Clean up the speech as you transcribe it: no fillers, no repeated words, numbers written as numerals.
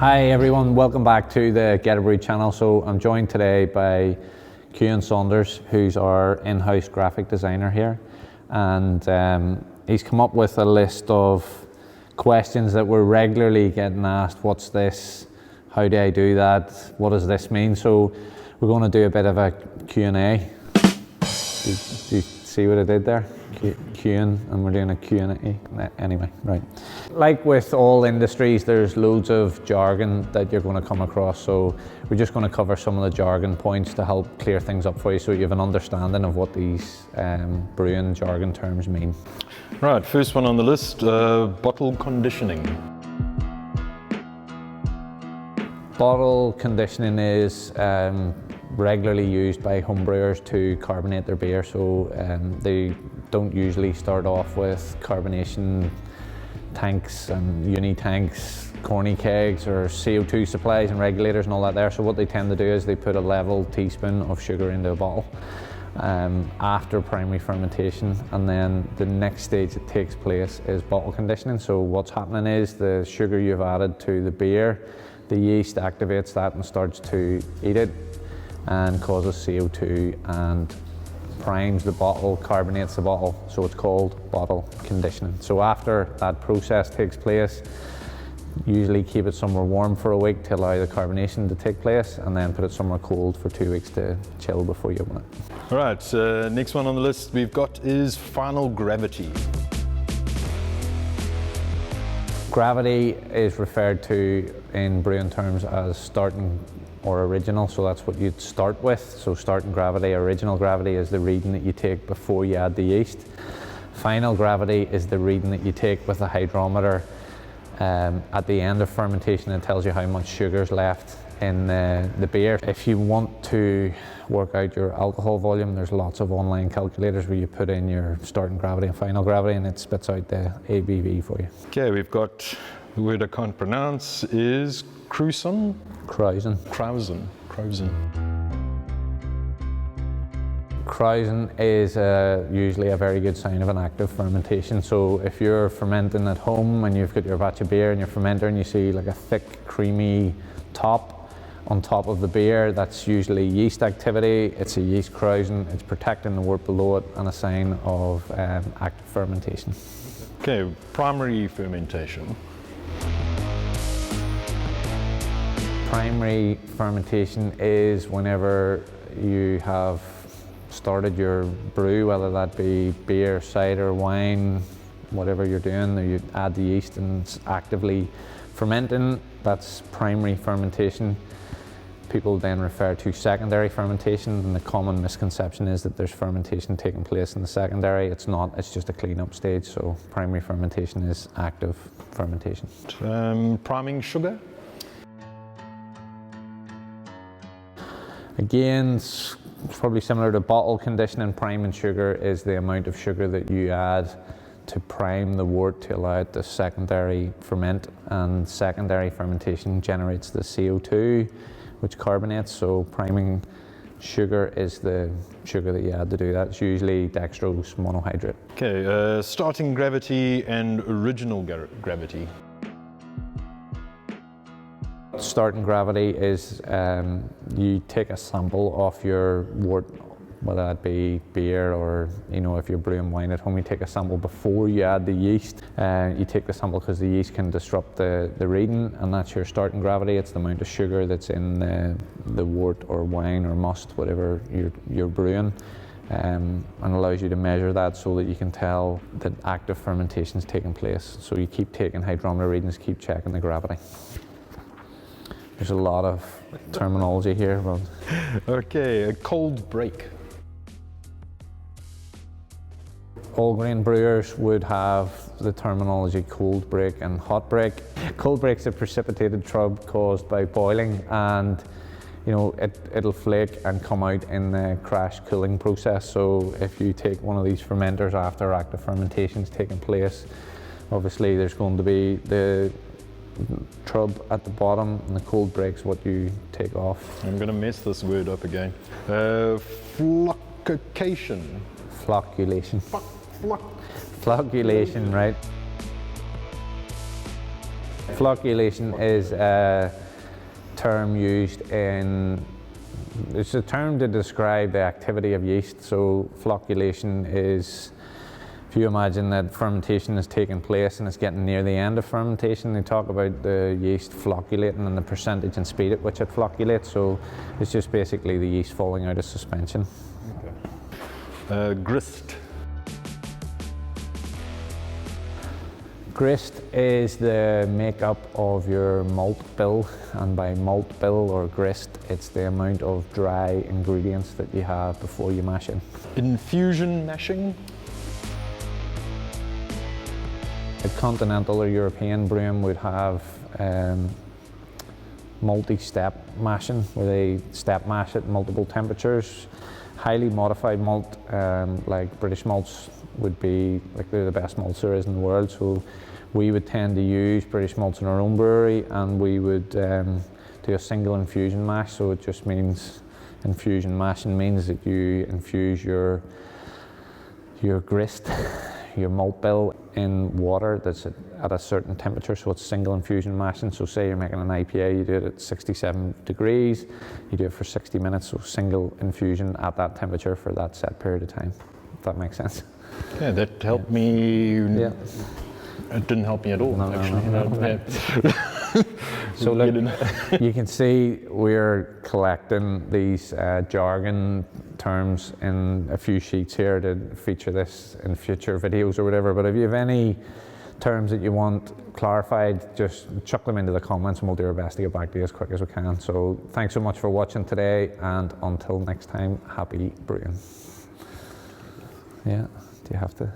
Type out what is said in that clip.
Hi everyone, welcome back to the Get a Brew channel. So I'm joined today by Cian Saunders, who's our in-house graphic designer here, and he's come up with a list of questions that we're regularly getting asked. What's this? How do I do that? What does this mean? So we're going to do a bit of a Q&A. Do you see what I did there? Q&A, and we're doing a Q&A. Anyway, right. Like with all industries, there's loads of jargon that you're going to come across. So we're just going to cover some of the jargon points to help clear things up for you, so you have an understanding of what these brewing jargon terms mean. Right, first one on the list, bottle conditioning. Bottle conditioning is regularly used by homebrewers to carbonate their beer. So they don't usually start off with carbonation tanks and uni tanks, corny kegs, or CO2 supplies and regulators and all that there. So what they tend to do is they put a level teaspoon of sugar into a bottle after primary fermentation, and then the next stage that takes place is bottle conditioning. So what's happening is the sugar you've added to the beer, the yeast activates that and starts to eat it and causes CO2 and primes the bottle, carbonates the bottle, so it's called bottle conditioning. So after that process takes place, usually keep it somewhere warm for a week to allow the carbonation to take place, and then put it somewhere cold for 2 weeks to chill before you open it. All right, next one on the list we've got is final gravity. Gravity is referred to in brewing terms as starting or original, so that's what you'd start with. So starting gravity, original gravity is the reading that you take before you add the yeast. Final gravity is the reading that you take with a hydrometer at the end of fermentation. It tells you how much sugar's left in the beer. If you want to work out your alcohol volume, there's lots of online calculators where you put in your starting gravity and final gravity, and it spits out the ABV for you. Okay, we've got the word I can't pronounce is Krausen. Krausen is usually a very good sign of an active fermentation. So if you're fermenting at home and you've got your batch of beer and your fermenter and you see like a thick, creamy top on top of the beer, that's usually yeast activity. It's a yeast krausen. It's protecting the wort below it and a sign of active fermentation. Okay, primary fermentation. Primary fermentation is whenever you have started your brew, whether that be beer, cider, wine, whatever you're doing, you add the yeast and it's actively fermenting. That's primary fermentation. People then refer to secondary fermentation, and the common misconception is that there's fermentation taking place in the secondary. It's not, it's just a cleanup stage. So primary fermentation is active fermentation. Priming sugar. Again, it's probably similar to bottle conditioning. Priming sugar is the amount of sugar that you add to prime the wort to allow it to secondary ferment, and secondary fermentation generates the CO2 which carbonates. So priming sugar is the sugar that you add to do that. It's usually dextrose monohydrate. Okay, starting gravity and original gravity. Starting gravity is you take a sample off your wort, whether that be beer or, if you're brewing wine at home, you take a sample before you add the yeast. You take the sample because the yeast can disrupt the reading, and that's your starting gravity. It's the amount of sugar that's in the wort or wine or must, whatever you're brewing, and allows you to measure that so that you can tell that active fermentation is taking place. So you keep taking hydrometer readings, keep checking the gravity. There's a lot of terminology here. But Okay, a cold break. all grain brewers would have the terminology cold break and hot break. Cold break's a precipitated trub caused by boiling, and it'll flake and come out in the crash cooling process. So if you take one of these fermenters after active fermentation's taking place, obviously there's going to be the trub at the bottom, and the cold break's what you take off. I'm gonna mess this word up again. Flocculation. Flocculation, right. Flocculation is a term used in, it's a term to describe the activity of yeast. So flocculation is, if you imagine that fermentation is taking place and it's getting near the end of fermentation, they talk about the yeast flocculating and the percentage and speed at which it flocculates. So it's just basically the yeast falling out of suspension. Okay. Grist. Grist is the makeup of your malt bill, and by malt bill or grist, it's the amount of dry ingredients that you have before you mash in. Infusion mashing. A continental or European brewing would have multi-step mashing, where they step mash at multiple temperatures. Highly modified malt, like British malts, would be like they're the best malts there is in the world. So we would tend to use British malts in our own brewery, and we would do a single infusion mash. So it just means, infusion mashing means that you infuse your grist, your malt bill, in water that's at a certain temperature. So it's single infusion mashing. So say you're making an IPA, you do it at 67 degrees, you do it for 60 minutes, so single infusion at that temperature for that set period of time, if that makes sense. Yeah, that helped me. Yeah. It didn't help me at all, actually. No. So look, you can see we're collecting these jargon terms in a few sheets here to feature this in future videos or whatever. But if you have any terms that you want clarified, just chuck them into the comments and we'll do our best to get back to you as quick as we can. So thanks so much for watching today, and until next time, happy brewing. Yeah, do you have to?